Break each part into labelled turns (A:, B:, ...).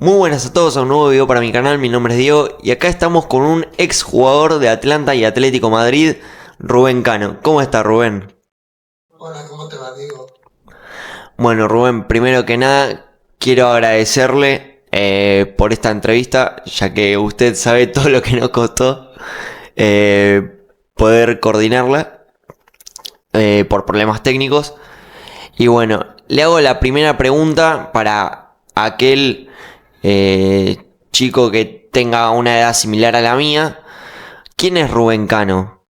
A: Muy buenas a todos a un nuevo video para mi canal, mi nombre es Diego y acá estamos con un ex jugador de Atlanta y Atlético Madrid, Rubén Cano. ¿Cómo está Rubén?
B: Hola, ¿cómo te va, Diego?
A: Bueno Rubén, primero que nada quiero agradecerle por esta entrevista, ya que usted sabe todo lo que nos costó poder coordinarla por problemas técnicos. Y bueno, le hago la primera pregunta para aquel chico que tenga una edad similar a la mía. ¿Quién es Rubén Cano?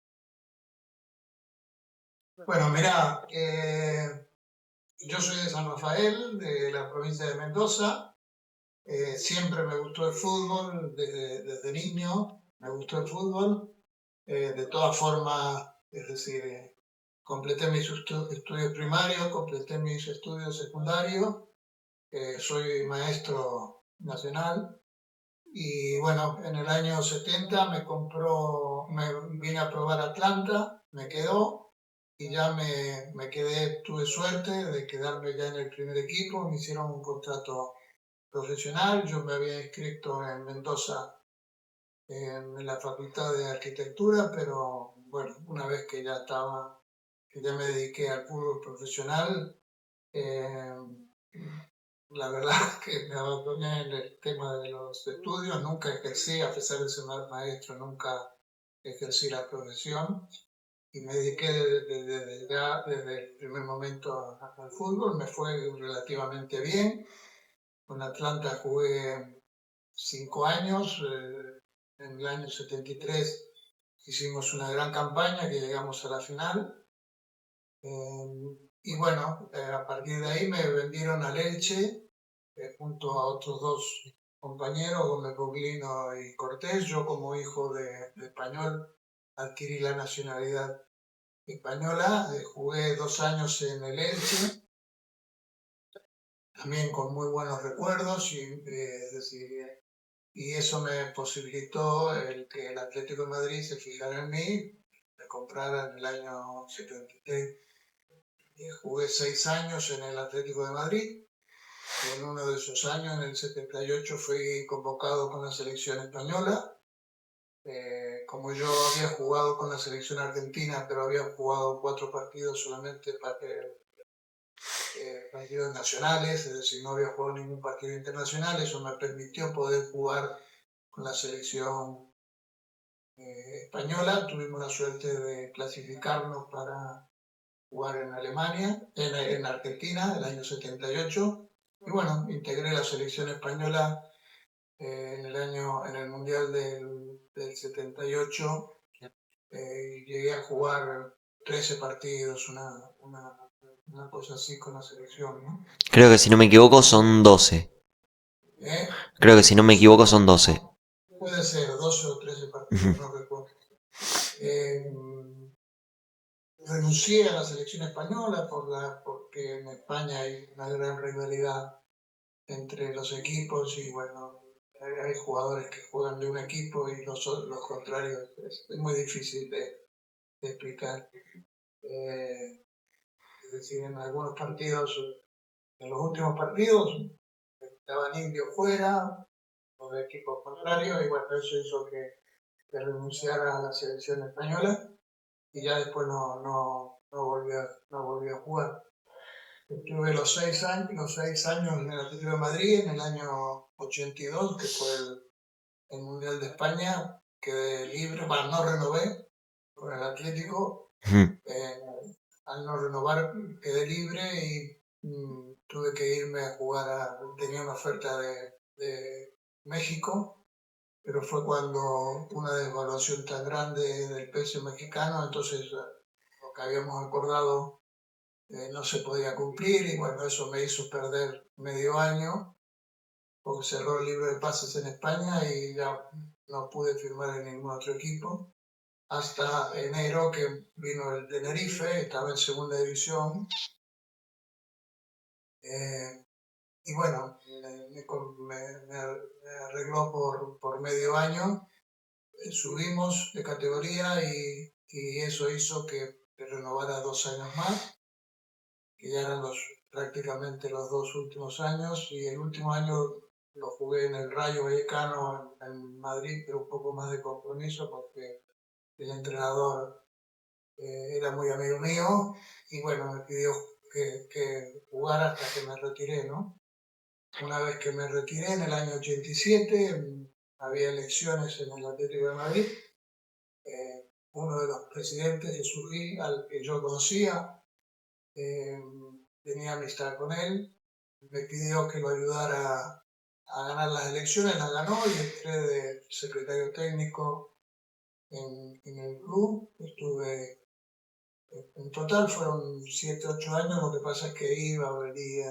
B: Bueno, mira, yo soy de San Rafael, de la provincia de Mendoza. Siempre me gustó el fútbol, desde niño me gustó el fútbol. De todas formas, es decir, completé mis estudios primarios, completé mis estudios secundarios. Soy maestro nacional. Y bueno, en el año 70 me vine a probar Atlanta, me quedó y ya me quedé, tuve suerte de quedarme ya en el primer equipo, me hicieron un contrato profesional, yo me había inscrito en Mendoza en la Facultad de Arquitectura, pero bueno, una vez que ya estaba, que ya me dediqué al fútbol profesional, eh, la verdad que me abandoné en el tema de los estudios, nunca ejercí, a pesar de ser maestro, nunca ejercí la profesión y me dediqué desde el primer momento al fútbol, me fue relativamente bien. Con Atlanta jugué 5 años, en el año 73 hicimos una gran campaña que llegamos a la final. Y bueno, a partir de ahí me vendieron al Elche junto a otros dos compañeros, Gómez Boglino y Cortés. Yo como hijo de español adquirí la nacionalidad española, jugué 2 años en el Elche, también con muy buenos recuerdos, es decir, y eso me posibilitó el que el Atlético de Madrid se fijara en mí, me comprara en el año 73. Jugué 6 años en el Atlético de Madrid. En uno de esos años, en el 78, fui convocado con la selección española. Como yo había jugado con la selección argentina, pero había jugado 4 partidos solamente partidos nacionales, es decir, no había jugado ningún partido internacional, eso me permitió poder jugar con la selección española. Tuvimos la suerte de clasificarnos para jugar en Alemania, en Argentina, el año 78. Y bueno, integré la selección española en el Mundial del 78. Llegué a jugar 13 partidos, una cosa así con la selección, ¿no?
A: Creo que si no me equivoco son 12.
B: ¿Eh?
A: Creo que si no me equivoco son 12.
B: Puede ser 12 o 13
A: Ujú.
B: partidos, no recuerdo. Eh, Renuncié a la selección española porque en España hay una gran rivalidad entre los equipos y bueno, hay jugadores que juegan de un equipo y los contrarios. Es muy difícil de explicar. Eh, es decir, en algunos partidos, en los últimos partidos, estaban indios fuera, los de equipos contrarios, y bueno, eso hizo que renunciara a la selección española y ya después no volvió a jugar. Estuve los seis años en el Atlético de Madrid, en el año 82, que fue el Mundial de España, quedé libre, bueno, no renové con el Atlético.
A: Ujú.
B: eh, Al no renovar quedé libre y tuve que irme a jugar tenía una oferta de México, pero fue cuando una devaluación tan grande del peso mexicano, entonces lo que habíamos acordado no se podía cumplir y bueno, eso me hizo perder medio año porque cerró el libro de pases en España y ya no pude firmar en ningún otro equipo. Hasta enero que vino el Tenerife, estaba en segunda división. eh, y bueno, me arregló por medio año. Subimos de categoría y eso hizo que renovara 2 años más, que ya eran prácticamente los 2 últimos años. Y el último año lo jugué en el Rayo Vallecano en Madrid, pero un poco más de compromiso porque el entrenador era muy amigo mío y bueno, me pidió que jugara hasta que me retiré, ¿no? Una vez que me retiré en el año 87, había elecciones en el Atlético de Madrid. Uno de los presidentes, Jesús Gil, al que yo conocía, eh, tenía amistad con él, me pidió que lo ayudara a ganar las elecciones, las ganó y entré de secretario técnico en el club. Estuve, en total fueron 7, 8 años, lo que pasa es que iba, venía.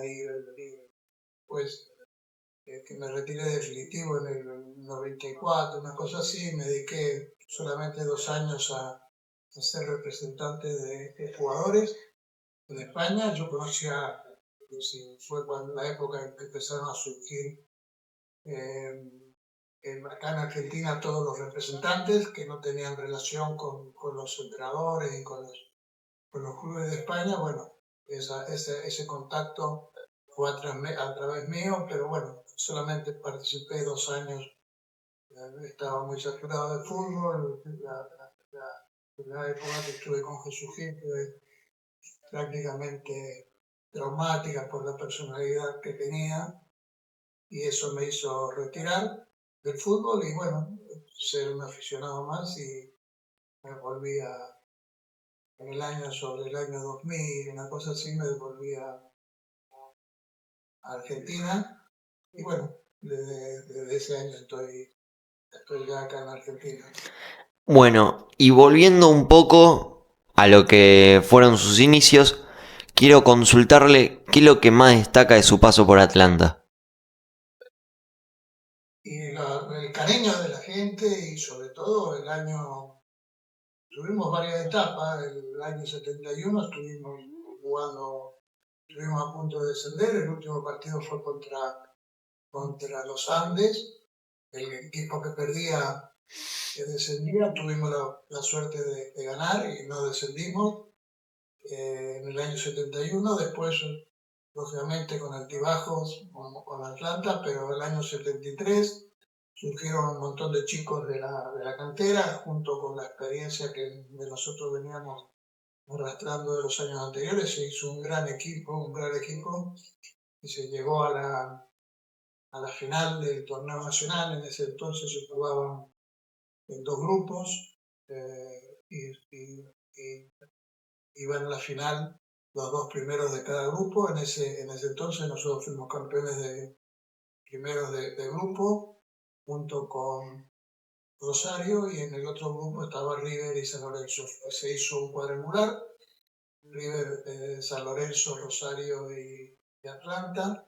B: Pues que me retiré definitivo en el 94, una cosa así, me dediqué solamente 2 años a ser representante de jugadores en España. Yo conocía, fue cuando la época en que empezaron a surgir acá en Argentina todos los representantes que no tenían relación con los entrenadores y con los clubes de España. Bueno, ese contacto fue a través mío, pero bueno, solamente participé 2 años. Estaba muy saturado de fútbol. La época que estuve con Jesús Gil fue prácticamente traumática por la personalidad que tenía y eso me hizo retirar del fútbol y bueno, ser un aficionado más y me volví en el año, sobre el año 2000, una cosa así, me volví a Argentina y bueno, desde ese año estoy ya acá en Argentina.
A: Bueno, y volviendo un poco a lo que fueron sus inicios, quiero consultarle qué es lo que más destaca de su paso por Atlanta.
B: Y el cariño de la gente y sobre todo tuvimos varias etapas. El año 71 estuvimos jugando, estuvimos a punto de descender. El último partido fue contra los Andes, el equipo que perdía que descendía. Tuvimos la suerte de ganar y no descendimos en el año 71. Después, lógicamente, con altibajos con Atlanta, pero el año 73 surgieron un montón de chicos de la cantera, junto con la experiencia que de nosotros veníamos arrastrando de los años anteriores. Se hizo un gran equipo, y se llegó a la final del torneo nacional. En ese entonces se jugaban en 2 grupos y iban a la final los 2 primeros de cada grupo. En ese entonces nosotros fuimos campeones primeros de grupo, junto con Rosario, y en el otro grupo estaba River y San Lorenzo. Se hizo un cuadrangular, River, San Lorenzo, Rosario y Atlanta.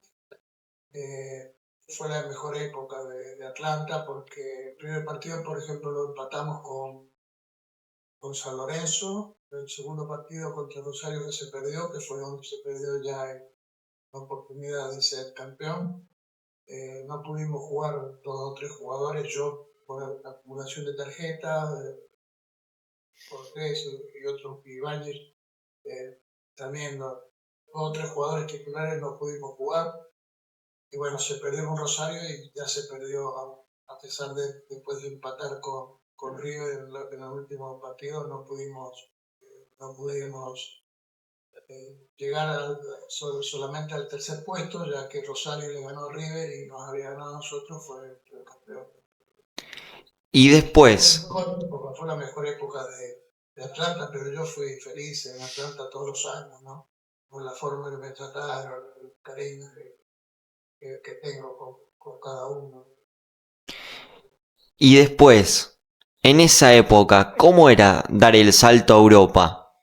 B: Fue la mejor época de Atlanta porque el primer partido, por ejemplo, lo empatamos con San Lorenzo. El segundo partido contra Rosario que se perdió, que fue donde se perdió ya la oportunidad de ser campeón. No pudimos jugar 2 o 3 jugadores, yo por acumulación de tarjetas, Cortés y otros, Ibáñez, también 2 o 3 jugadores titulares no pudimos jugar. Y bueno, se perdió con Rosario y ya se perdió, a pesar de después de empatar con River en el último partido, no pudimos llegar solamente al tercer puesto, ya que Rosario le ganó a River y nos había ganado a nosotros, fue el campeón.
A: Y después,
B: Fue la mejor época de Atlanta, pero yo fui feliz en Atlanta todos los años, ¿no? Por la forma que me trataron, el cariño que tengo con cada uno.
A: y después, en esa época, ¿cómo era dar el salto a Europa?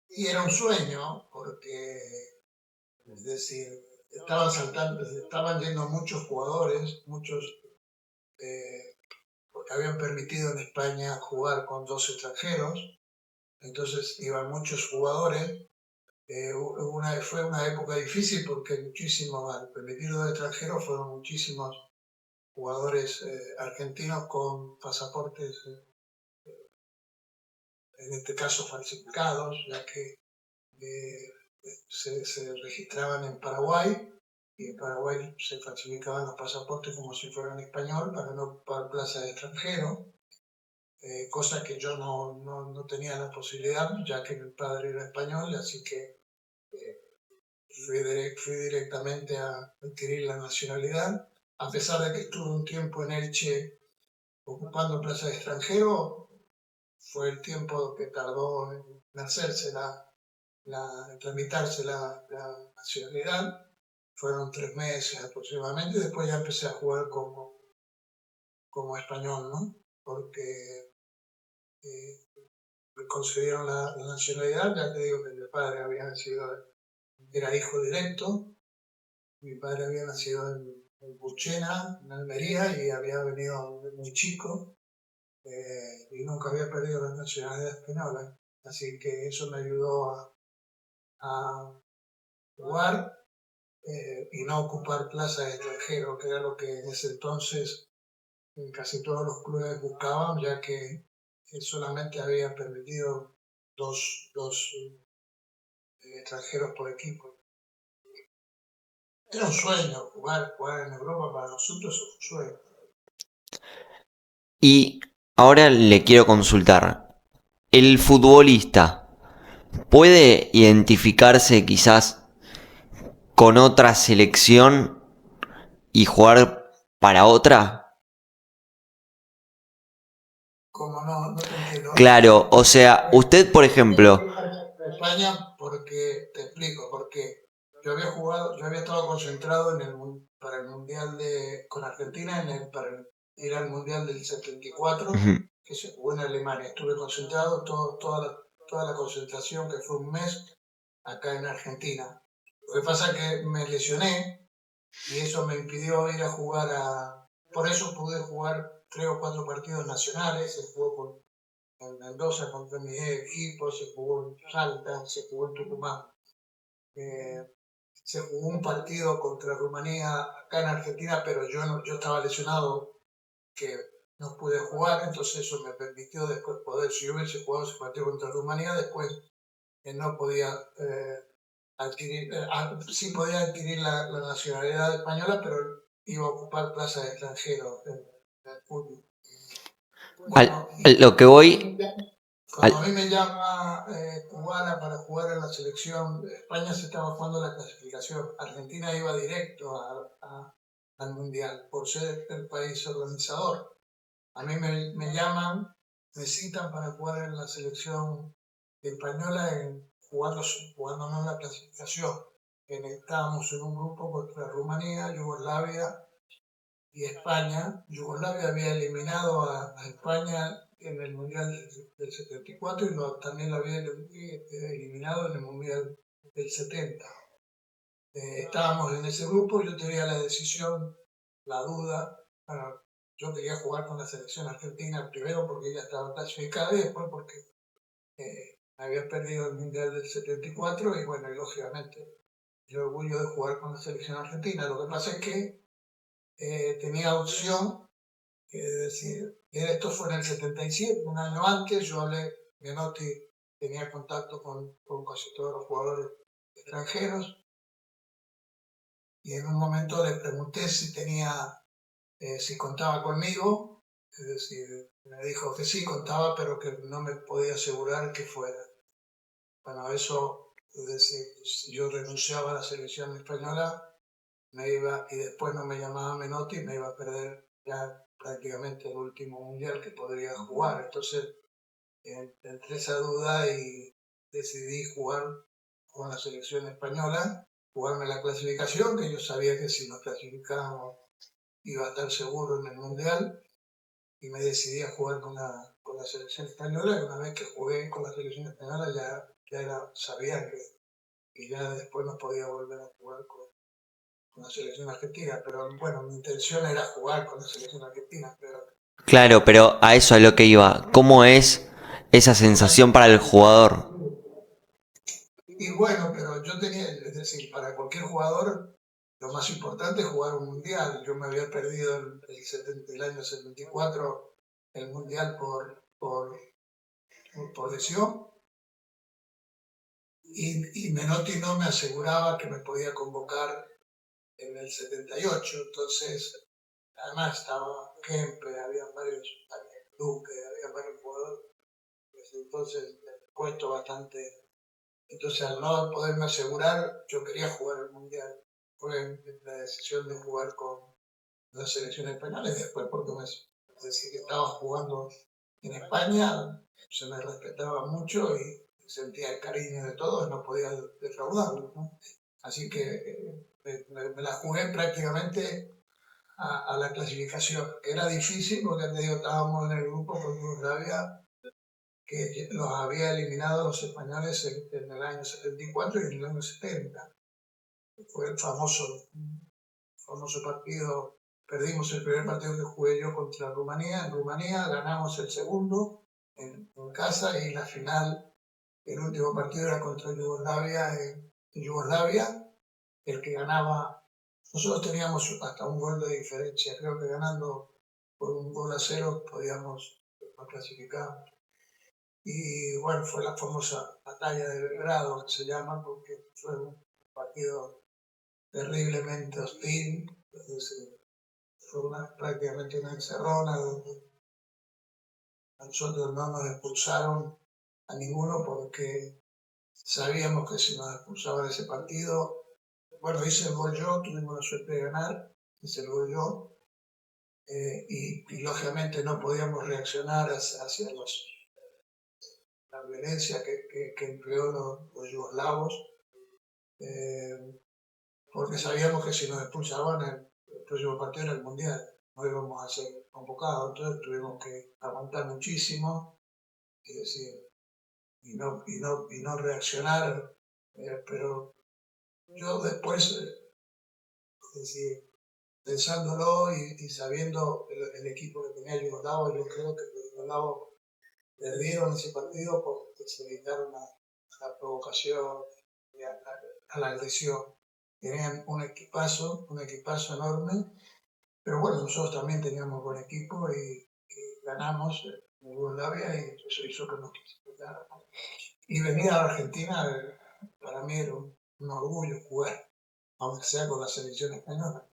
B: Y era un sueño, porque, es decir, estaban yendo muchos jugadores, porque habían permitido en España jugar con 2 extranjeros, entonces iban muchos jugadores. Fue una época difícil porque al permitir 2 extranjeros, fueron muchísimos jugadores argentinos con pasaportes, en este caso falsificados, ya que se registraban en Paraguay y en Paraguay se falsificaban los pasaportes como si fueran español para no ocupar plaza de extranjero, cosa que yo no tenía la posibilidad, ya que mi padre era español, así que eh, fui directamente a adquirir la nacionalidad. A pesar de que estuve un tiempo en Elche ocupando plaza de extranjero, fue el tiempo que tardó en hacerse en tramitarse la nacionalidad. Fueron 3 meses aproximadamente, y después ya empecé a jugar como español, ¿no? Porque me concedieron la nacionalidad, ya te digo que mi padre había nacido, era hijo directo, mi padre había nacido en Burchena, en Almería, y había venido muy chico, y nunca había perdido la nacionalidad española. Así que eso me ayudó a jugar y no ocupar plazas de extranjero, que era lo que en ese entonces en casi todos los clubes buscaban, ya que solamente había permitido dos extranjeros por equipo. Era un sueño jugar en Europa, para nosotros es un sueño.
A: Y ahora le quiero consultar, ¿el futbolista puede identificarse quizás con otra selección y jugar para otra?
B: Como no te entiendo.
A: Claro, o sea, usted por ejemplo,
B: España, porque te explico, porque yo había estado concentrado para el Mundial con Argentina, para ir al Mundial del 74, que se jugó en Alemania. Estuve concentrado toda la concentración, que fue un mes, acá en Argentina. Lo que pasa es que me lesioné y eso me impidió ir a jugar Por eso pude jugar 3 o 4 partidos nacionales. Se jugó en Mendoza contra mi equipo, se jugó en Salta, se jugó en Tucumán. Eh, Se jugó un partido contra Rumanía acá en Argentina, pero yo estaba lesionado, que no pude jugar, entonces eso me permitió después poder, si yo hubiese jugado ese partido contra Rumanía, después no podía sí podía adquirir la nacionalidad española, pero iba a ocupar plaza de extranjero en el fútbol. Bueno,
A: lo que voy,
B: cuando a mí me llama Cubana para jugar en la selección, España se estaba jugando la clasificación. Argentina iba directo al Mundial por ser el país organizador. A mí me llaman, me citan para jugar en la selección española, jugándonos la clasificación. Estábamos en un grupo contra Rumanía, Yugoslavia y España. Yugoslavia había eliminado a España en el Mundial del 74 y también lo había eliminado en el Mundial del 70. Estábamos en ese grupo, yo tenía la decisión, la duda. Bueno, yo quería jugar con la selección argentina, primero porque ella estaba clasificada y después porque había perdido el Mundial del 74 y bueno, y lógicamente el orgullo de jugar con la selección argentina. Lo que pasa es que tenía opción, es decir, esto fue en el 77, un año antes. Yo hablé, Menotti tenía contacto con casi todos los jugadores extranjeros, y en un momento le pregunté si contaba conmigo. Es decir, me dijo que sí, contaba, pero que no me podía asegurar que fuera. Bueno, eso, es decir, si yo renunciaba a la selección española, y después no me llamaba Menotti, me iba a perder ya prácticamente el último mundial que podría jugar. Entonces, entre esa duda y decidí jugar con la selección española, jugarme la clasificación, que yo sabía que si nos clasificábamos iba a estar seguro en el mundial, y me decidí a jugar con la selección española. Y una vez que jugué con la selección española sabía que ya después no podía volver a jugar con la selección argentina. Pero bueno, mi intención era jugar con la selección argentina.
A: claro, pero a eso es lo que iba. ¿Cómo es esa sensación para el jugador?
B: Y bueno, pero yo tenía, es decir, para cualquier jugador, lo más importante es jugar un mundial. Yo me había perdido el año 74 el mundial por lesión, y Menotti no me aseguraba que me podía convocar en el 78, entonces además estaba Kempe, había varios, Duque, había varios jugadores, entonces puesto bastante. Entonces al no poderme asegurar, yo quería jugar el Mundial. Fue la decisión de jugar con las selecciones españolas y después porque decía que estaba jugando en España, se me respetaba mucho y sentía el cariño de todos, no podía defraudarlo, ¿no? Así que me la jugué prácticamente a la clasificación, que era difícil porque te digo, estábamos en el grupo con Yugoslavia, que los había eliminado los españoles en el año 74 y en el año 70. Fue el famoso partido, perdimos el primer partido que jugué yo contra Rumanía, en Rumanía ganamos el segundo en casa y la final, el último partido era contra Yugoslavia, en Yugoslavia, el que ganaba, nosotros teníamos hasta un gol de diferencia, creo que ganando por 1-0 podíamos clasificar. Y bueno, fue la famosa batalla de Belgrado, que se llama, porque fue un partido terriblemente hostil. Entonces, fue prácticamente una encerrona donde nosotros no nos expulsaron a ninguno porque sabíamos que si nos expulsaban de ese partido, bueno, hice el gol yo, tuvimos la suerte de ganar, hice el gol yo, y lógicamente no podíamos reaccionar hacia la violencia que empleó los yugoslavos, porque sabíamos que si nos expulsaban el próximo partido era el Mundial, no íbamos a ser convocados, entonces tuvimos que aguantar muchísimo y decir, y no reaccionar, pero yo después, es decir, pensándolo y sabiendo el equipo que tenía Yugoslavo, yo creo que los yugoslavos perdieron ese partido porque se dedicaron a la provocación y a la agresión. Tenían un equipazo enorme, pero bueno, nosotros también teníamos buen equipo y ganamos en Yugoslavia y eso hizo que nos clasificaran. Y venir a la Argentina, para mí era un orgullo jugar, aunque sea con la selección española.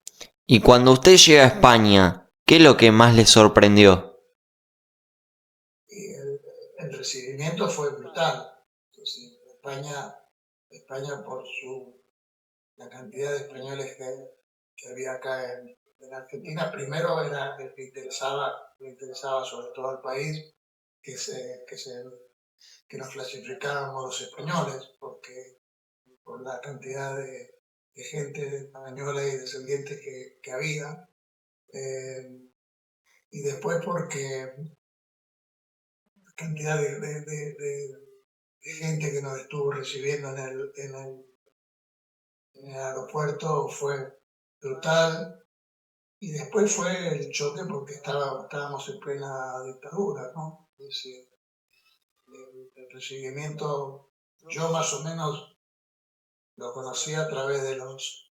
A: Y cuando usted llega a España, ¿qué es lo que más le sorprendió?
B: Y el recibimiento fue brutal. Entonces, España por la cantidad de españoles que había acá en Argentina, primero era le interesaba sobre todo al país que, que nos clasificáramos los españoles, porque por la cantidad de gente española y descendientes que había, y después porque la cantidad de gente que nos estuvo recibiendo en el aeropuerto fue brutal. Y después fue el choque porque estábamos en plena dictadura, ¿no? Es decir, el recibimiento, yo más o menos lo conocí a través de los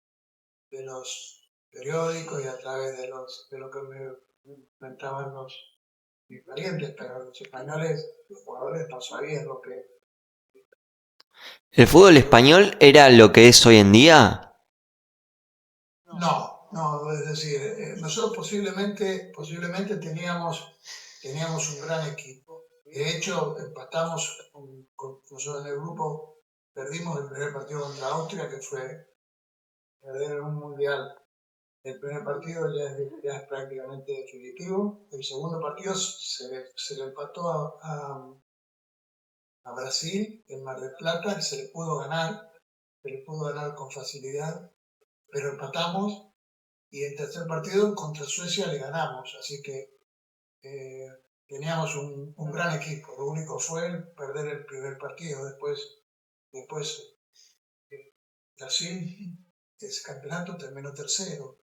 B: periódicos y a través de lo que me comentaban mis parientes, pero los españoles, los jugadores no sabían lo que.
A: ¿El fútbol español era lo que es hoy en día?
B: No, es decir, nosotros posiblemente teníamos un gran equipo. De hecho, empatamos nosotros en el grupo, perdimos el primer partido contra Austria, que fue perder en un mundial. El primer partido ya es prácticamente definitivo. El segundo partido se le empató a Brasil en Mar del Plata, se le pudo ganar con facilidad, pero empatamos y el tercer partido contra Suecia le ganamos, así que eh, teníamos un gran equipo. Lo único fue perder el primer partido. Después Brasil, ese campeonato terminó tercero.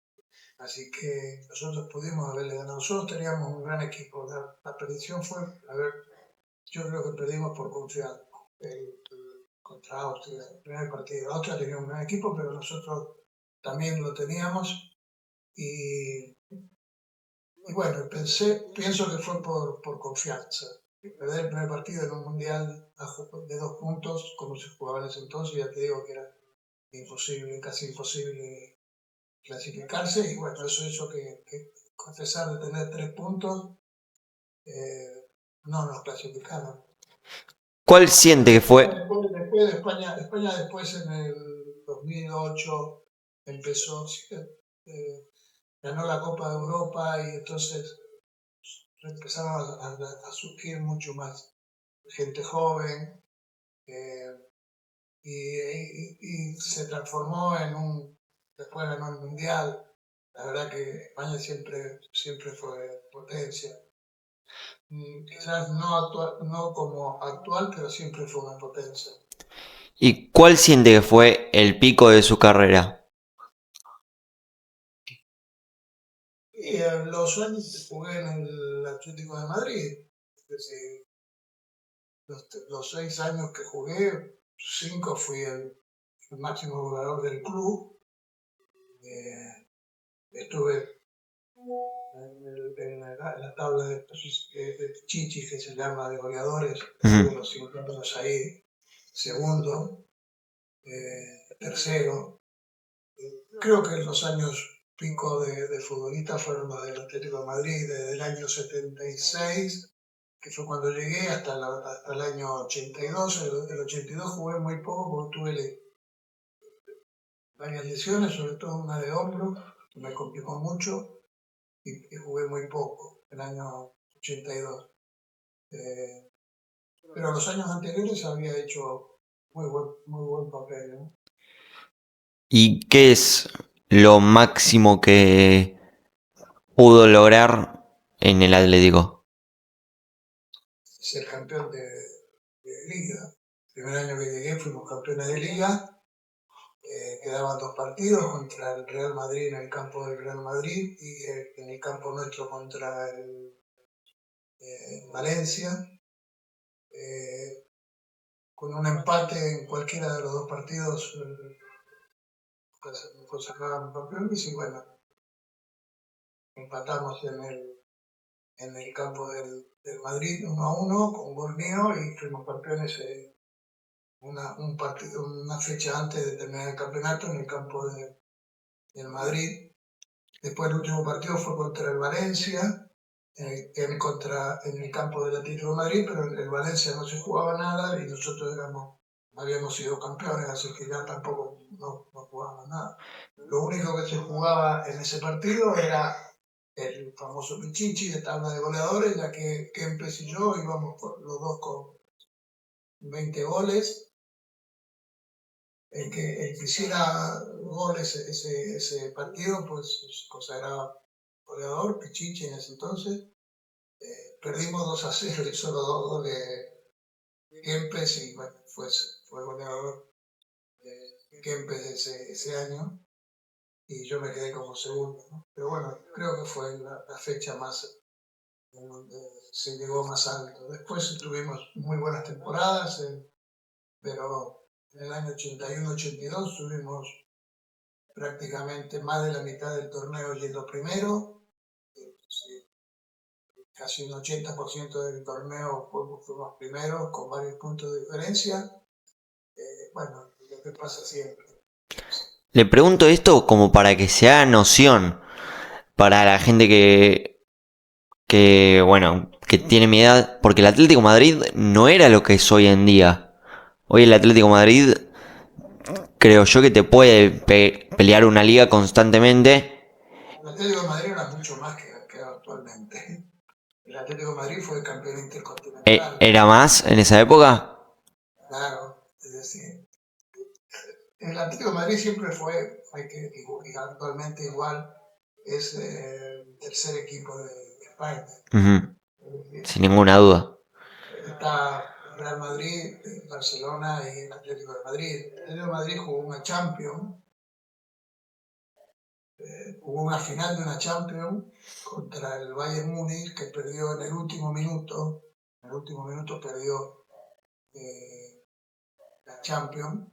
B: Así que nosotros pudimos haberle ganado. Nosotros teníamos un gran equipo. La perdición fue, yo creo que perdimos por confiar contra Austria, el primer partido. Austria tenía un gran equipo, pero nosotros también lo teníamos. Y bueno, pienso que fue por confianza. Perder el primer partido en un mundial de 2 puntos, como se jugaba en ese entonces, ya te digo que era imposible, casi imposible clasificarse y bueno, eso hizo que a pesar de tener 3 puntos, no nos clasificaron.
A: ¿Cuál siente que fue?
B: Después de España después en el 2008 empezó, ganó la Copa de Europa y entonces empezaron a surgir mucho más gente joven eh, y se transformó después ganó el Mundial. La verdad que España siempre fue potencia. Quizás no como actual, pero siempre fue una potencia.
A: ¿Y cuál siente que fue el pico de su carrera?
B: Y los años que jugué en el Atlético de Madrid, es decir, los 6 años que jugué, 5 fui el máximo jugador del club. Estuve en la tabla de Chichi, que se llama, de goleadores, estuve los 5 años ahí, segundo, tercero. Creo que los años pico de futbolista fueron los del Atlético de Madrid, desde el año 76, que fue cuando llegué, hasta el año 82. El 82 jugué muy poco porque tuve varias lesiones, sobre todo una de hombro, que me complicó mucho y jugué muy poco el año 82. Pero los años anteriores había hecho muy buen papel, ¿no?
A: ¿Y qué es lo máximo que pudo lograr en el Atlético?
B: Ser campeón de liga. El primer año que llegué fuimos campeones de liga. Quedaban 2 partidos contra el Real Madrid en el campo del Real Madrid y en el campo nuestro contra el Valencia. Con un empate en cualquiera de los 2 partidos, pues sacábamos campeones y bueno, empatamos en el campo del Madrid 1-1 con gol mío y fuimos campeones una fecha antes de terminar el campeonato en el campo del Madrid. Después el último partido fue contra el Valencia, en el campo del Atlético de Madrid, pero en el Valencia no se jugaba nada y nosotros habíamos sido campeones, así que ya tampoco no jugábamos nada. Lo único que se jugaba en ese partido era el famoso Pichichi de tabla de goleadores, ya que Kempes y yo íbamos los dos con 20 goles. El que hiciera goles ese partido, pues se consagraba goleador, Pichichi en ese entonces. Perdimos 2-0 y solo 2 goles de Kempes y bueno, fue goleador Kempes ese año y yo me quedé como segundo, ¿no? Pero bueno, creo que fue la fecha más en donde se llegó más alto. Después tuvimos muy buenas temporadas, pero en el año 81-82 tuvimos prácticamente más de la mitad del torneo yendo primero. Casi un 80% del torneo fuimos primeros con varios puntos de diferencia. Bueno, lo que pasa siempre.
A: Le pregunto esto como para que se haga noción para la gente que tiene mi edad, porque el Atlético de Madrid no era lo que es hoy en día. Hoy el Atlético de Madrid creo yo que te puede pelear una liga constantemente.
B: El Atlético de Madrid era mucho más que actualmente. El Atlético de Madrid fue campeón intercontinental.
A: ¿Era más en esa época?
B: Claro, es decir, el Atlético de Madrid siempre fue, y actualmente igual, es el tercer equipo de España.
A: Sin ninguna duda.
B: Está Real Madrid, Barcelona y el Atlético de Madrid. El Atlético de Madrid jugó una Champions, jugó una final de una Champions contra el Bayern Múnich, que perdió en el último minuto. En el último minuto perdió la Champions.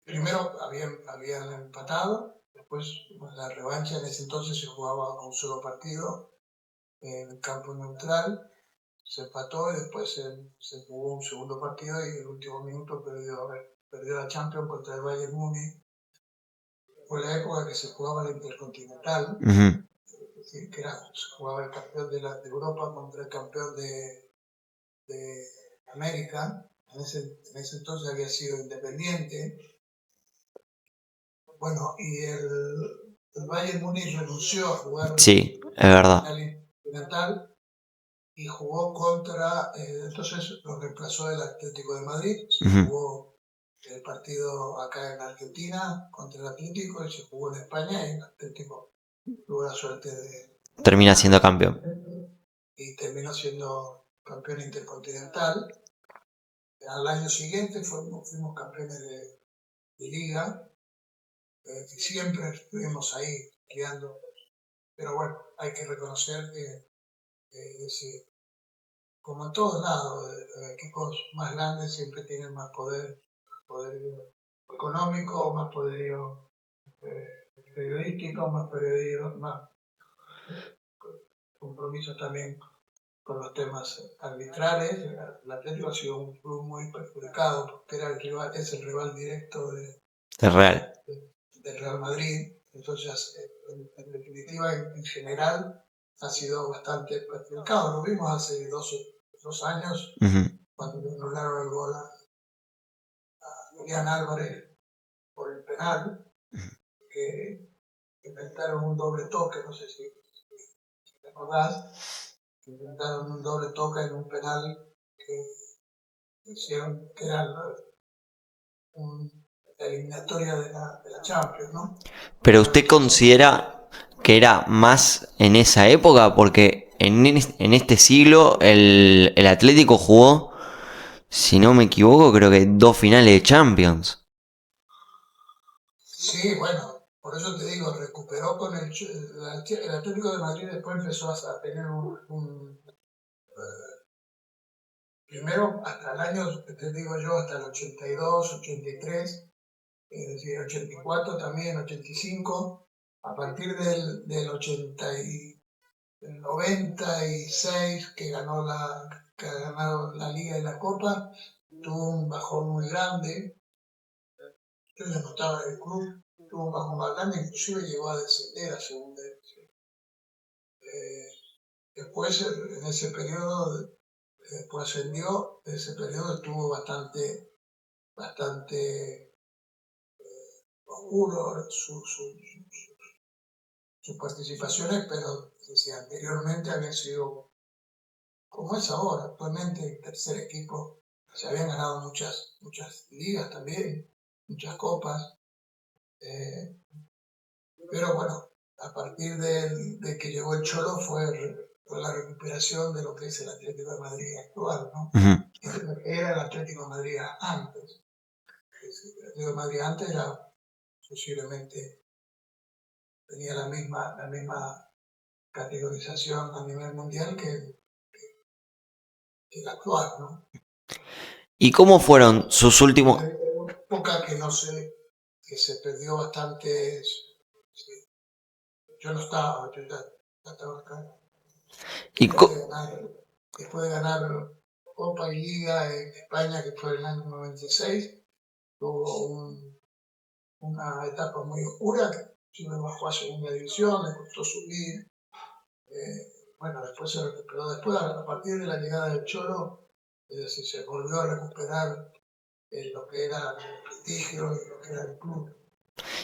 B: Primero habían empatado, después la revancha en ese entonces se jugaba a un solo partido en el campo neutral, se empató y después se jugó un segundo partido y en el último minuto perdió la Champions contra el Bayern Múnich. fue la época que se jugaba la Intercontinental,
A: Ujú.
B: es decir, se jugaba el campeón de Europa contra el campeón de América. En ese entonces había sido Independiente. Bueno, y el Bayern Múnich renunció a jugar
A: Sí, es
B: la
A: verdad.
B: final intercontinental y jugó contra, entonces lo reemplazó el Atlético de Madrid. Se
A: Ujú.
B: jugó el partido acá en Argentina contra el Atlético y se jugó en España y el Atlético tuvo la suerte de
A: Termina
B: ganar
A: siendo campeón.
B: y terminó siendo campeón intercontinental. Al año siguiente fuimos campeones de liga, y siempre estuvimos ahí peleando, pero bueno, hay que reconocer que como en todos lados, equipos más grandes siempre tienen más poderío económico, más poderío periodístico, más compromiso también con los temas arbitrales. El Atlético ha sido un club muy perjudicado porque es el rival directo
A: Es real.
B: del Real Madrid. Entonces, en definitiva, en general, ha sido bastante perjudicado. Lo vimos hace dos años
A: Ujú.
B: cuando le anularon el gol a Julián Álvarez por el penal, que inventaron un doble toque, no sé si te acordás, inventaron un doble toque en un penal que hicieron, que era la eliminatoria de la Champions, ¿no?
A: Pero usted considera que era más en esa época, porque en este siglo el Atlético jugó, si no me equivoco, creo que 2 finales de Champions.
B: Sí, bueno, por eso te digo, recuperó con el Atlético de Madrid, después empezó a tener primero hasta el año, te digo yo, hasta el 82, 83, es decir, 84 también, 85, a partir del 96 que ha ganado la Liga y la Copa, tuvo un bajón muy grande. Yo ya no estaba en el club, tuvo un bajón más grande, inclusive llegó a descender a segunda división. Eh, Después, en ese periodo, después ascendió, en ese periodo estuvo bastante oscuro sus participaciones, pero si anteriormente había sido como es ahora. Actualmente el tercer equipo se habían ganado muchas ligas también, muchas copas, eh, pero bueno, a partir de que llegó el Cholo fue la recuperación de lo que es el Atlético de Madrid actual, ¿no?
A: Ujú.
B: Era el Atlético de Madrid antes. El Atlético de Madrid antes era posiblemente tenía la misma categorización a nivel mundial que el actual, ¿no?
A: ¿Y cómo fueron sus últimos...
B: Una época que no sé, que se perdió bastante. Sí, yo no estaba, yo ya estaba acá.
A: y
B: Después
A: co-
B: de ganar, después de ganar Copa y Liga en España, que fue en el año 96, tuvo una etapa muy oscura, que me bajó a segunda división, le costó subir. Bueno, después se recuperó. Después, a partir de la llegada del Cholo, se volvió a recuperar lo que era el prestigio y lo que era el club.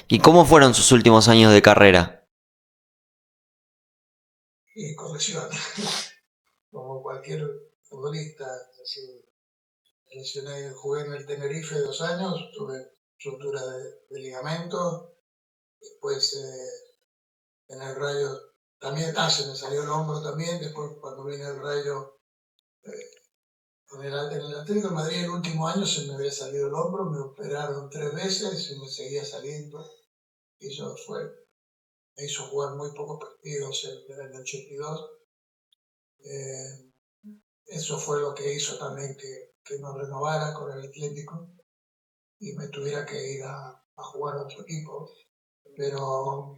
A: ¿Y cómo fueron sus últimos años de carrera?
B: Y con lesiones, como cualquier futbolista. Jugué en el Tenerife 2 años, tuve ruptura de ligamento, después en el Rayo también, se me salió el hombro también, después cuando vine al Rayo, en el Atlético de Madrid el último año se me había salido el hombro, me operaron 3 veces y me seguía saliendo, y me hizo jugar muy pocos partidos en el 82. Eh, Eso fue lo que hizo también que no renovara con el Atlético y me tuviera que ir a jugar a otro equipo. Pero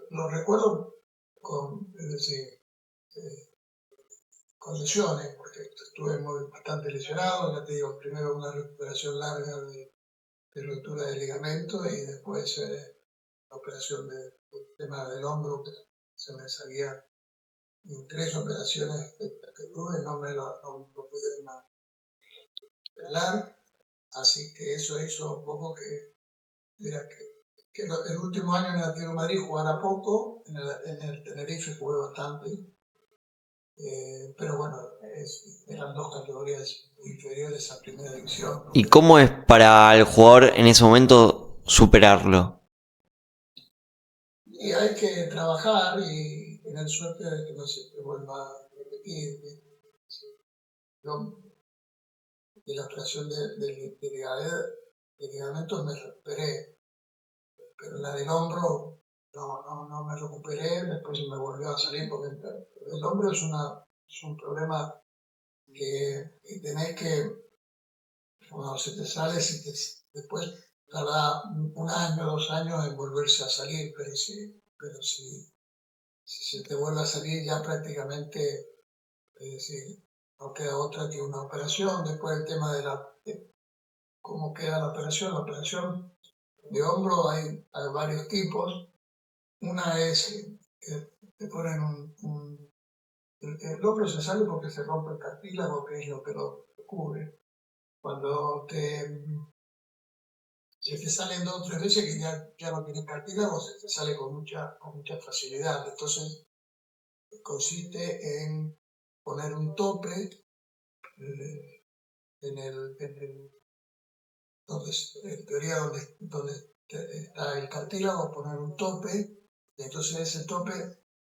B: lo recuerdo es decir, eh, con lesiones, porque estuve bastante lesionado. Ya te digo, primero una recuperación larga rotura de ligamento y después la operación del tema del hombro, que se me salía en 3 operaciones que tuve, no lo pudieron arreglar, así que eso hizo un poco que, mira, que el último año en el Atlético de Madrid jugara poco, en el Tenerife jugué bastante, pero bueno, eran 2 categorías inferiores a primera división, ¿no?
A: ¿Y cómo es para el jugador en ese momento superarlo?
B: Y hay que trabajar y tener suerte de que no se te vuelva a repetir. Yo, de la operación de ligamentos me recuperé, pero la del hombro no me recuperé, después me volvió a salir porque el hombro es un problema que tenés que, cuando se te sale, después tarda 1 año, 2 años en volverse a salir, si se te vuelve a salir ya prácticamente, es decir, no queda otra que una operación. Después el tema de cómo queda la operación de hombro hay varios tipos. Una es que te ponen el hombro se sale porque se rompe el cartílago, que es lo que lo cubre. Cuando se te salen 2 o 3 veces que ya no tienes cartílago, se te sale con mucha facilidad. Entonces consiste en poner un tope en teoría donde está el cartílago, poner un tope, y entonces ese tope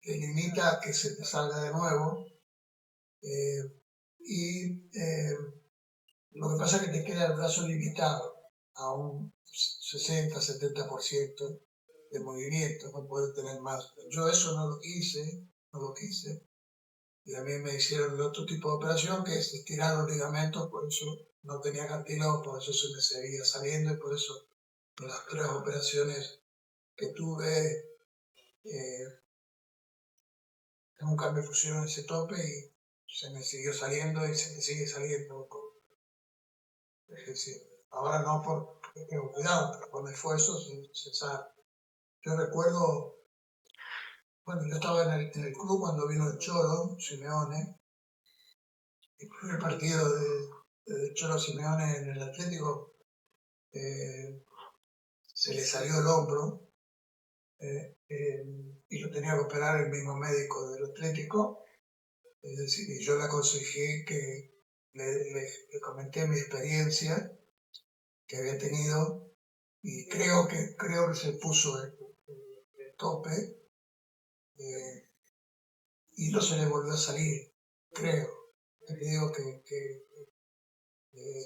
B: te limita que se te salga de nuevo, y lo que pasa es que te queda el brazo limitado a un 60-70% de movimiento, no puedes tener más. Yo eso no lo quise, y a mí me hicieron el otro tipo de operación que es estirar los ligamentos, por eso no tenía cartílago, por eso se me seguía saliendo y por eso en las 3 operaciones que tuve nunca me pusieron ese tope y se me siguió saliendo y se me sigue saliendo. Es decir, ahora no porque tengo cuidado, pero con esfuerzo se sabe. Yo recuerdo, bueno, yo estaba en el club cuando vino el Cholo Simeone, el primer partido de Cholo Simeone en el Atlético, se le salió el hombro, y lo tenía que operar el mismo médico del Atlético, es decir, y yo le aconsejé que le comenté mi experiencia que había tenido y creo que se puso el tope, y no se le volvió a salir, creo. Le digo que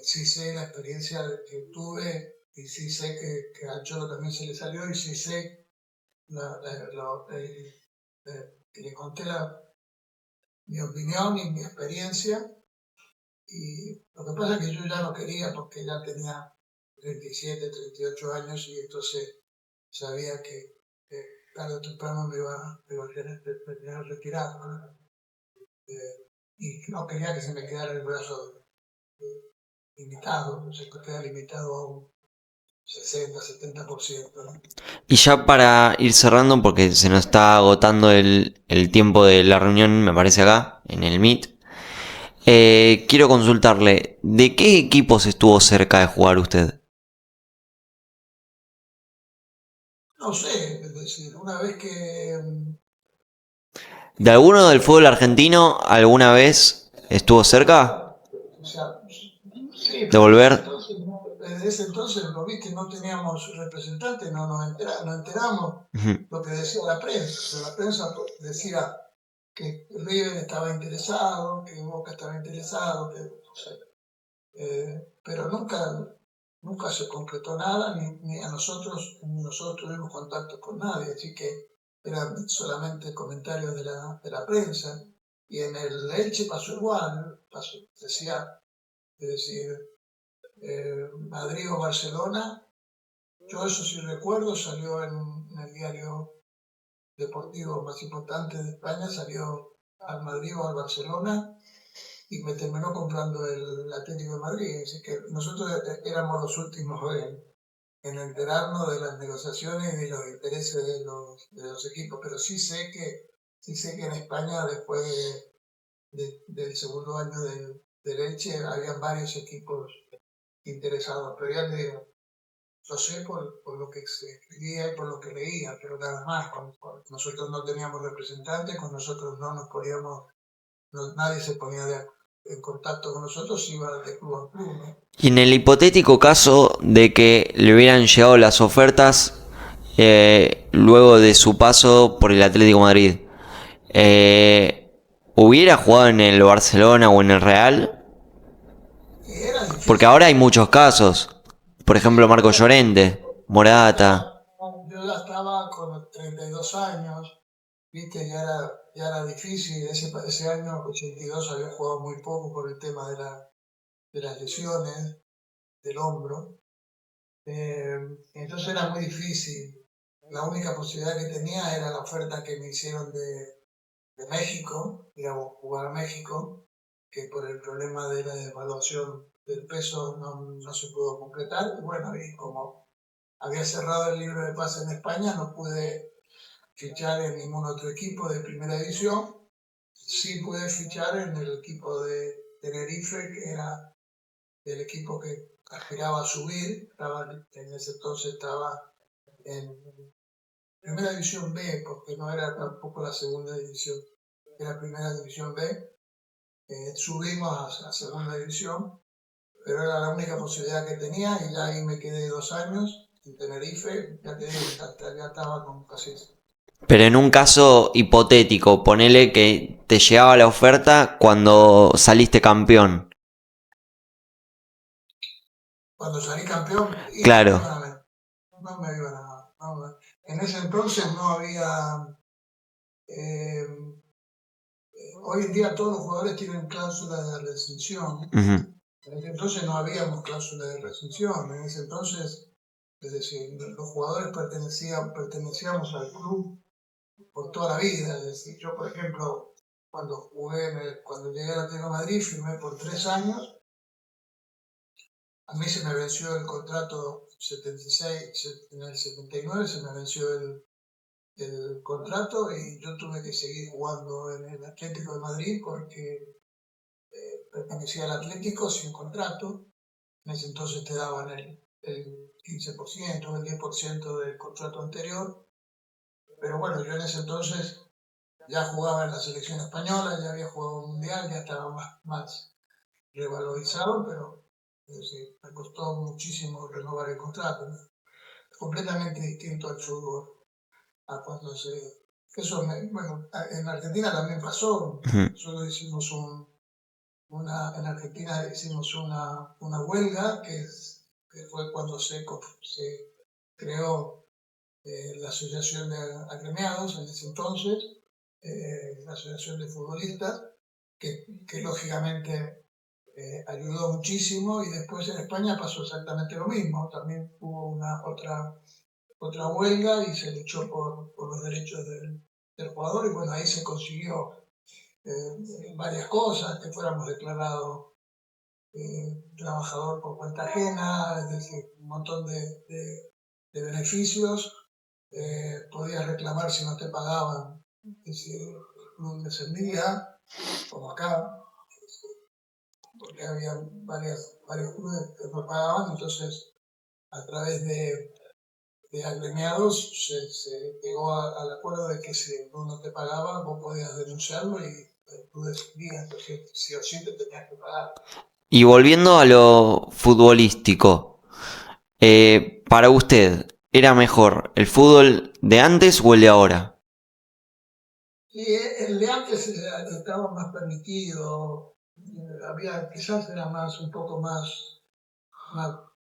B: sí sé la experiencia que tuve y sí sé que a Cholo también se le salió y sí sé que le conté mi opinión y mi experiencia. Y lo que pasa es que yo ya no quería porque ya tenía 37, 38 años y entonces sabía que tarde o temprano me iba a tener retirado, ¿no? Y no quería que se me quedara el brazo limitado, se queda limitado a un 60-70%, ¿no?
A: Y ya para ir cerrando, porque se nos está agotando el tiempo de la reunión, me parece acá, en el Meet. Quiero consultarle, ¿de qué equipos estuvo cerca de jugar usted?
B: No sé, es decir, una vez que,
A: ¿De alguno del fútbol argentino alguna vez estuvo cerca
B: o sea, sí,
A: de
B: pero
A: volver?
B: desde ese entonces, lo viste, no teníamos representantes, no enteramos
A: Ujú.
B: lo que decía la prensa. O sea, la prensa decía que River estaba interesado, que Boca estaba interesado, o sea, pero nunca se concretó nada, ni nosotros tuvimos contacto con nadie, así que eran solamente comentarios de la prensa. Y en el Elche pasó igual, decía, es decir, Madrid o Barcelona. Yo eso sí recuerdo, salió en el diario deportivo más importante de España, salió al Madrid o al Barcelona y me terminó comprando el Atlético de Madrid. Así que nosotros éramos los últimos en enterarnos de las negociaciones y de los intereses de los equipos, pero sí sé que en España, después del segundo año del Elche, habían varios equipos interesados, pero ya te digo, lo sé por lo que se escribía y por lo que leía, pero nada más, nosotros no teníamos representantes, con nosotros no nos podíamos, nadie se ponía en contacto con nosotros, iba de club a club, ¿no?
A: Y en el hipotético caso de que le hubieran llegado las ofertas luego de su paso por el Atlético de Madrid, ¿hubiera jugado en el Barcelona o en el Real?
B: Y era
A: Porque
B: difícil.
A: ahora hay muchos casos. Por ejemplo, Marco
B: Bueno,
A: Llorente, Morata.
B: yo ya estaba con los 32 años, viste, ya era difícil. Ese año 82 había jugado muy poco por el tema de las lesiones del hombro. Entonces era muy difícil. La única posibilidad que tenía era la oferta que me hicieron de México, digamos, jugar a México, que por el problema de la devaluación del peso no se pudo concretar. Y bueno, y como había cerrado el libro de pase en España, no pude fichar en ningún otro equipo de primera división. Sí pude fichar en el equipo de Tenerife, que era el equipo que aspiraba a subir. En ese entonces estaba en primera división B, porque no era tampoco la segunda división, era primera división B. Subimos a segunda división, pero era la única posibilidad que tenía y ya ahí me quedé 2 años en Tenerife, ya te digo, ya estaba con casi.
A: Pero en un caso hipotético, ponele que te llegaba la oferta cuando saliste campeón.
B: Cuando salí campeón, y no me
A: Claro.
B: iban a ver, no me iban a, en ese entonces no había, eh, hoy en día todos los jugadores tienen cláusulas de rescisión.
A: Ujú.
B: En ese entonces no habíamos cláusula de rescisión, en ese entonces, es decir, los jugadores pertenecíamos al club por toda la vida. Es decir, yo, por ejemplo, cuando llegué al Atlético de Madrid, firmé por 3 años. A mí se me venció el contrato 76, en el 79 se me venció el contrato y yo tuve que seguir jugando en el Atlético de Madrid porque pertenecía al Atlético sin contrato. En ese entonces te daban el 15%, el 10% del contrato anterior. Pero bueno, yo en ese entonces ya jugaba en la selección española, ya había jugado un mundial, ya estaba más revalorizado, pero es decir, me costó muchísimo renovar el contrato, ¿no? Completamente distinto al fútbol, a cuando se. Bueno, en Argentina también pasó,
A: Ujú.
B: nosotros hicimos en Argentina hicimos una huelga, que fue cuando se creó la Asociación de Agremiados en ese entonces, la Asociación de Futbolistas, que lógicamente ayudó muchísimo y después en España pasó exactamente lo mismo. También hubo otra huelga y se luchó por los derechos del jugador y bueno, ahí se consiguió varias cosas, que fuéramos declarados trabajador por cuenta ajena, es decir, un montón de beneficios. Podías reclamar si no te pagaban, es decir, el club descendía, como acá, porque había varios clubes que no pagaban, entonces a través de agremiados se llegó al acuerdo de que si uno no te pagaba, vos podías denunciarlo y el club descendía, entonces sí o sí te tenías que pagar.
A: Y volviendo a lo futbolístico, para usted, ¿era mejor el fútbol de antes o el de ahora?
B: Y el de antes estaba más permitido, quizás era un poco más,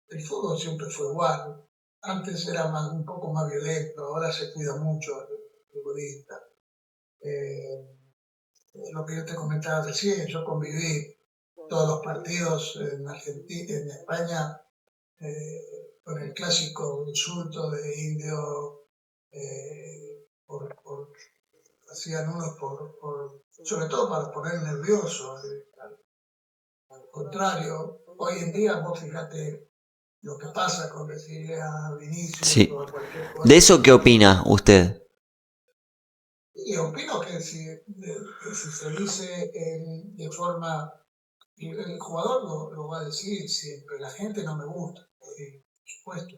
B: el fútbol siempre fue igual. Antes era un poco más violento, ahora se cuida mucho al futbolista. Eh, lo que yo te comentaba recién, yo conviví todos los partidos en Argentina, en España, con el clásico insulto de indio, hacían unos sobre todo para poner nervioso. Al contrario, hoy en día vos fíjate lo que pasa con decirle a Vinicius
A: Sí.
B: o a cualquier
A: ¿De
B: jugador.
A: eso qué opina usted?
B: Y opino que si se dice de forma, y el jugador lo va a decir siempre, la gente no me gusta, por supuesto.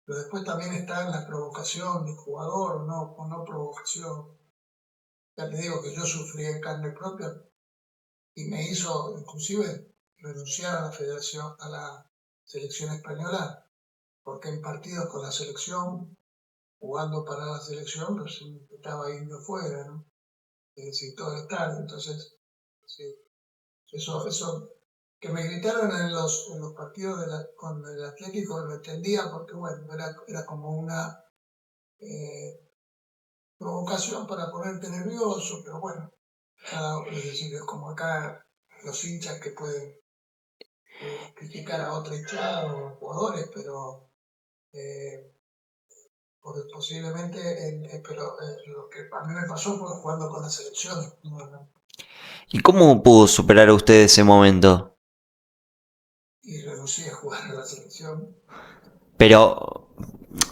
B: Pero después también está en la provocación del jugador o no provocación. Ya te digo que yo sufrí en carne propia y me hizo inclusive renunciar a la federación, a la selección española, porque en partidos con la selección, jugando para la selección, pues estaba indio fuera, ¿no? Es decir, todo el estadio. Entonces, sí, eso que me gritaron en los partidos con el Atlético lo entendía porque, bueno, era como una provocación para ponerte nervioso, pero bueno, es decir, es como acá los hinchas que pueden criticar a otra hinchada o jugadores, pero eh, posiblemente, pero lo que a mí me pasó fue jugando con las selecciones,
A: ¿Y cómo pudo superar usted ese momento?
B: y renuncié a jugar a la selección.
A: Pero,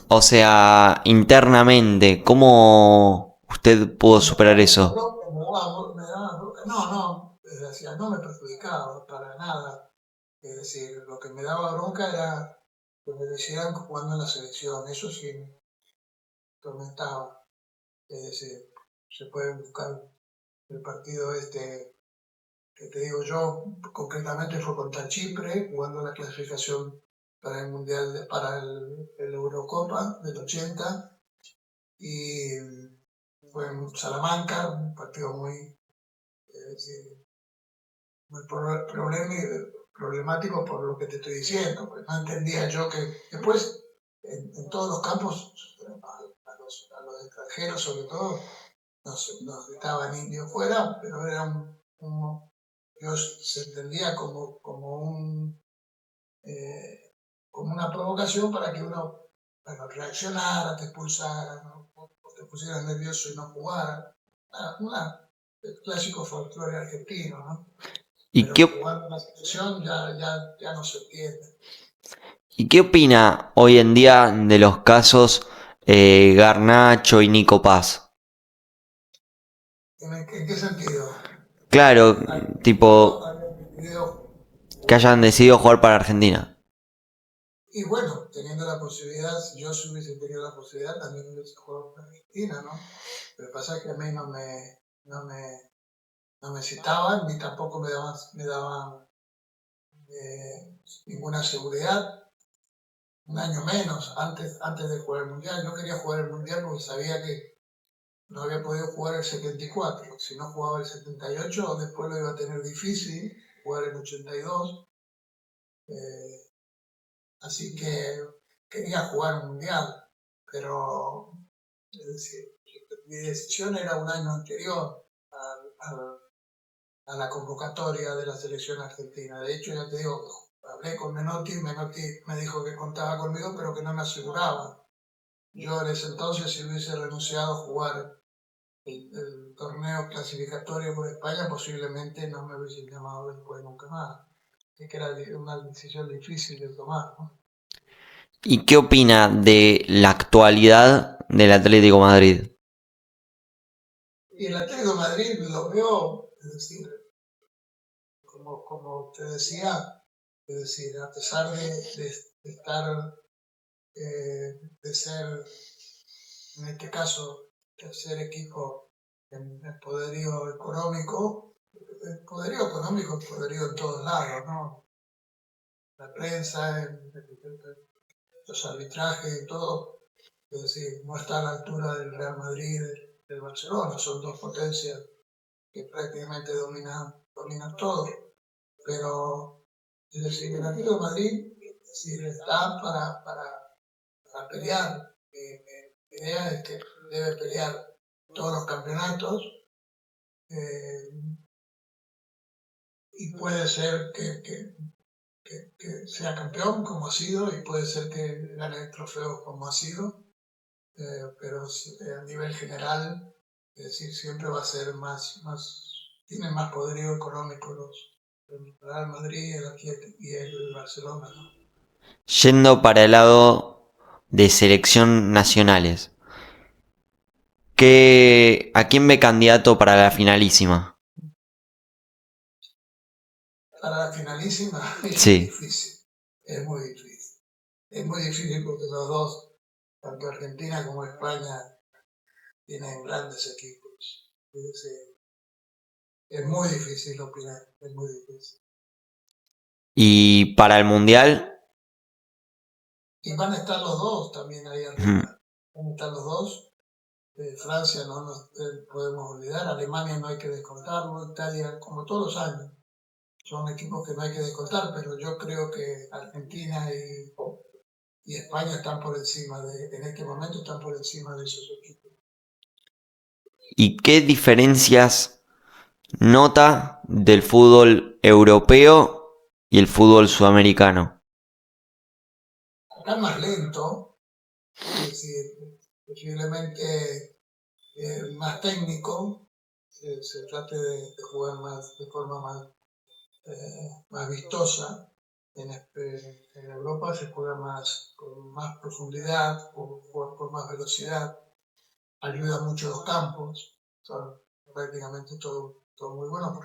A: o sea, internamente, ¿cómo usted pudo
B: Me
A: superar
B: daba mucha
A: eso?
B: bronca, me daba bronca. No, es decir, no me perjudicaba para nada. Es decir, lo que me daba bronca era que me decían jugando en la selección, eso sí me atormentaba. Es decir, se pueden buscar el partido este que te digo yo, concretamente fue contra Chipre, jugando la clasificación para el Mundial, para el Eurocopa del 80, y fue en Salamanca, un partido muy, es decir, muy problemático por lo que te estoy diciendo, pues no entendía yo que después en todos los campos, a los extranjeros sobre todo, nos gritaban indios fuera, pero era se entendía eh, como una provocación para que uno, bueno, reaccionara, te expulsara, ¿no? O te pusieras nervioso y no jugara. El clásico folclore argentino, ¿no?
A: ¿Y
B: Pero
A: qué,
B: jugando en la selección ya no se entiende.
A: y qué opina hoy en día de los casos Garnacho y Nico Paz?
B: ¿En qué sentido?
A: Claro, tipo,
B: Habían decidido
A: que
B: jugar
A: hayan
B: para
A: decidido
B: Argentina.
A: jugar para Argentina.
B: Y bueno, teniendo la posibilidad, si yo si hubiese tenido la posibilidad, también hubiese jugado para Argentina, ¿no? Pero pasa que a mí no me citaban ni tampoco me daban ninguna seguridad. Un año menos, antes de jugar el Mundial. Yo quería jugar el Mundial porque sabía que no había podido jugar el 74. Si no jugaba el 78, después lo iba a tener difícil jugar el 82. Eh, así que quería jugar un Mundial. Pero es decir, mi decisión era un año anterior a la convocatoria de la selección argentina. De hecho, ya te digo, hablé con Menotti, Menotti me dijo que contaba conmigo, pero que no me aseguraba. Yo en ese entonces, si hubiese renunciado a jugar el torneo clasificatorio por España, posiblemente no me hubiesen llamado después nunca más. Así que era una decisión difícil de tomar, ¿no?
A: ¿Y qué opina de la actualidad del Atlético Madrid?
B: Y el Atlético de Madrid lo veo, es decir, como te decía, es decir, a pesar de estar, de ser, en este caso, tercer equipo en poderío económico, poderío en todos lados, ¿no? La prensa, los arbitrajes y todo, es decir, no está a la altura del Real Madrid, del Barcelona, son dos potencias que prácticamente dominan todo, pero es decir, el Atlético de Madrid es decir, está para pelear. Mi idea es que debe pelear todos los campeonatos eh, y puede ser que sea campeón como ha sido y puede ser que gane trofeos como ha sido, pero a nivel general, es decir, siempre va a ser tienen más poderío económico el Real Madrid, el Atlético y el Barcelona, ¿no?
A: Yendo para el lado de selección nacionales, ¿a quién ve candidato para la finalísima?
B: Para la finalísima es
A: Sí.
B: difícil, es muy difícil. Es muy difícil porque los dos, tanto Argentina como España, tienen grandes equipos. Es muy difícil opinar, es muy difícil.
A: ¿Y para el mundial?
B: Y van a estar los dos también ahí arriba. Van a estar los dos. Francia no nos podemos olvidar, Alemania no hay que descontarlo, Italia como todos los años. Son equipos que no hay que descontar, pero yo creo que Argentina y España están por encima en este momento están por encima de esos equipos.
A: ¿Y qué diferencias nota del fútbol europeo y el fútbol sudamericano?
B: Acá es más lento, es decir, posiblemente más técnico, se trate de jugar más de forma más vistosa. En Europa se juega más con más profundidad, por más velocidad, ayuda mucho los campos, son prácticamente todo muy bueno,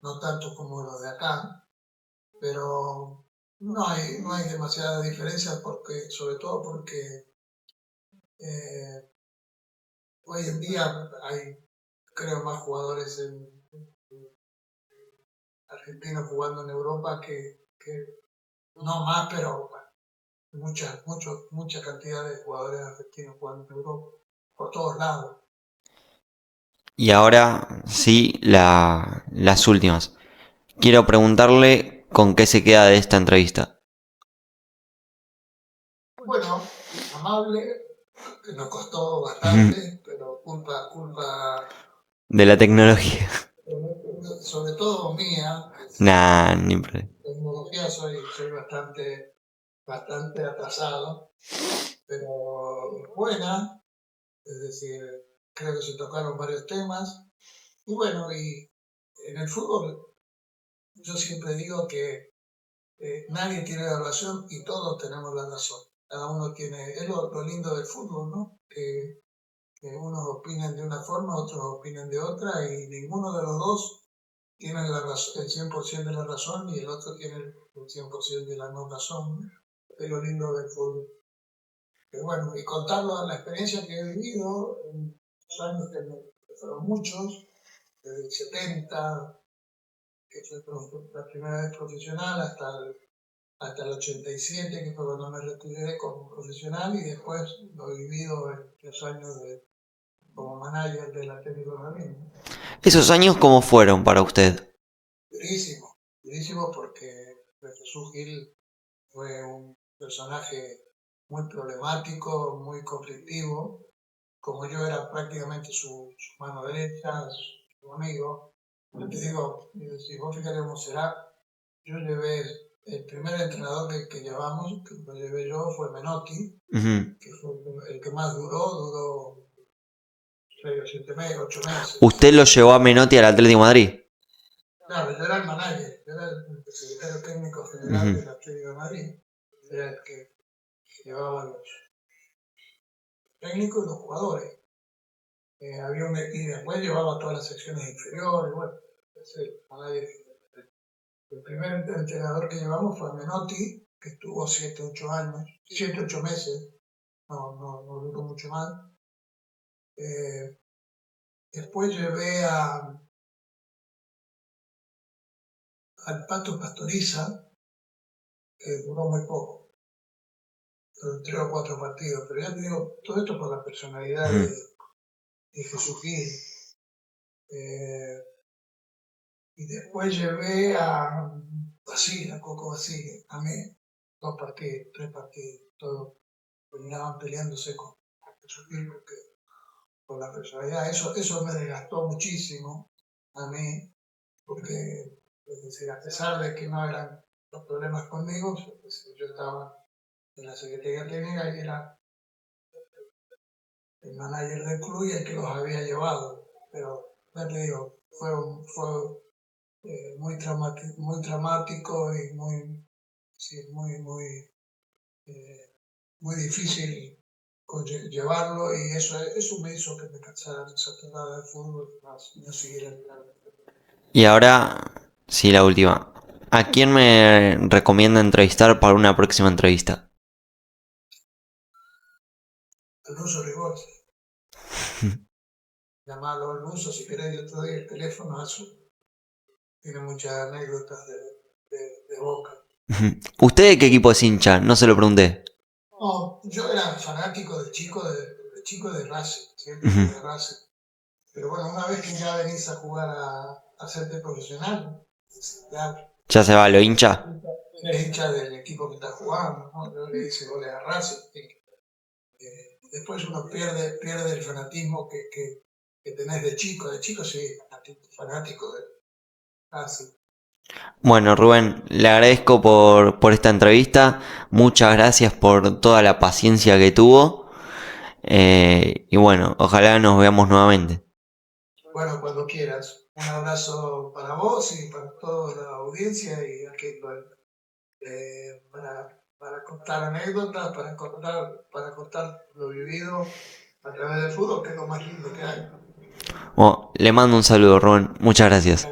B: no tanto como los de acá, pero no hay demasiada diferencia porque, sobre todo porque eh, hoy en día hay, creo, más jugadores argentinos jugando en Europa que no más, pero mucha cantidad de jugadores argentinos jugando en Europa, por todos lados.
A: Y ahora sí, las últimas. Quiero preguntarle con qué se queda de esta entrevista.
B: Bueno, amable, que nos costó bastante, pero culpa,
A: De la tecnología.
B: sobre todo mía.
A: Nah, ni problema.
B: Tecnología soy bastante atrasado, pero buena, es decir, creo que se tocaron varios temas. Y bueno, y en el fútbol yo siempre digo que nadie tiene la razón y todos tenemos la razón. Cada uno tiene, es lo lindo del fútbol, ¿no? Que unos opinen de una forma, otros opinen de otra y ninguno de los dos tiene el 100% de la razón y el otro tiene el 100% de la no razón, ¿no? Es lo lindo del fútbol. Pero bueno, y contarlo la experiencia que he vivido en los años que fueron muchos, desde el 70, que fue la primera vez profesional, hasta el 87, que fue cuando me retiré como profesional, y después lo he vivido en los años como manager del Atlético de Madrid.
A: ¿Esos años cómo fueron para usted?
B: Durísimo, durísimo porque Jesús Gil fue un personaje muy problemático, muy conflictivo. Como yo era prácticamente su mano derecha, su amigo, yo te digo, si vos fíjate cómo será, yo llevé, el primer entrenador que llevamos, que lo llevé yo, fue Menotti, que fue el que más duró 6 o 7 meses, 8 meses.
A: ¿Usted lo llevó a Menotti al Atlético de Madrid?
B: Claro, yo era el manager, yo era el secretario técnico general del Atlético de Madrid, era el que llevaba los técnicos y los jugadores. Y después llevaba todas las secciones inferiores, bueno, es el manager. El primer entrenador que llevamos fue Menotti, que estuvo 7, 8 años, 7, 8 meses, no duró mucho más. Después llevé al Pato Pastoriza, que duró muy poco, 3 o 4 partidos, pero ya te digo, todo esto por la personalidad de Jesús Gil. Y después llevé a Coco Basile, a mí, 2 partidos, 3 partidos, todos terminaban peleándose con Jesús Gil porque por la personalidad. Eso me desgastó muchísimo a mí, porque es decir, a pesar de que no eran los problemas conmigo, pues, yo estaba en la Secretaría Técnica y era el manager del club y el que los había llevado. Pero ya te digo, fue muy traumático y muy, sí, muy muy difícil llevarlo y eso me hizo que me cansara desatada del fútbol y no siguiera el plan.
A: Y ahora, sí, la última. ¿A quién me recomienda entrevistar para una próxima entrevista?
B: El ruso Rigor. Llamalo al ruso si querés, yo te doy el teléfono a su. Tiene muchas anécdotas de Boca.
A: ¿Usted de qué equipo es hincha? No se lo pregunté.
B: No, yo era fanático de chico de Racing, siempre fui de Racing. Pero bueno, una vez que ya venís a jugar a hacerte profesional, ya
A: ¿Ya se va lo hincha?
B: eres hincha del equipo que estás jugando, ¿no? Yo le hice goles a Racing. Después uno pierde el fanatismo que tenés de chico. De chico sí, fanático de Racing.
A: Bueno, Rubén, le agradezco por esta entrevista. Muchas gracias por toda la paciencia que tuvo. Y bueno, ojalá nos veamos nuevamente.
B: Bueno, cuando quieras. Un abrazo para vos y para toda la audiencia y aquí para contar anécdotas, para contar lo vivido a través del fútbol, que es lo más lindo que hay.
A: Bueno, le mando un saludo, Rubén. Muchas gracias.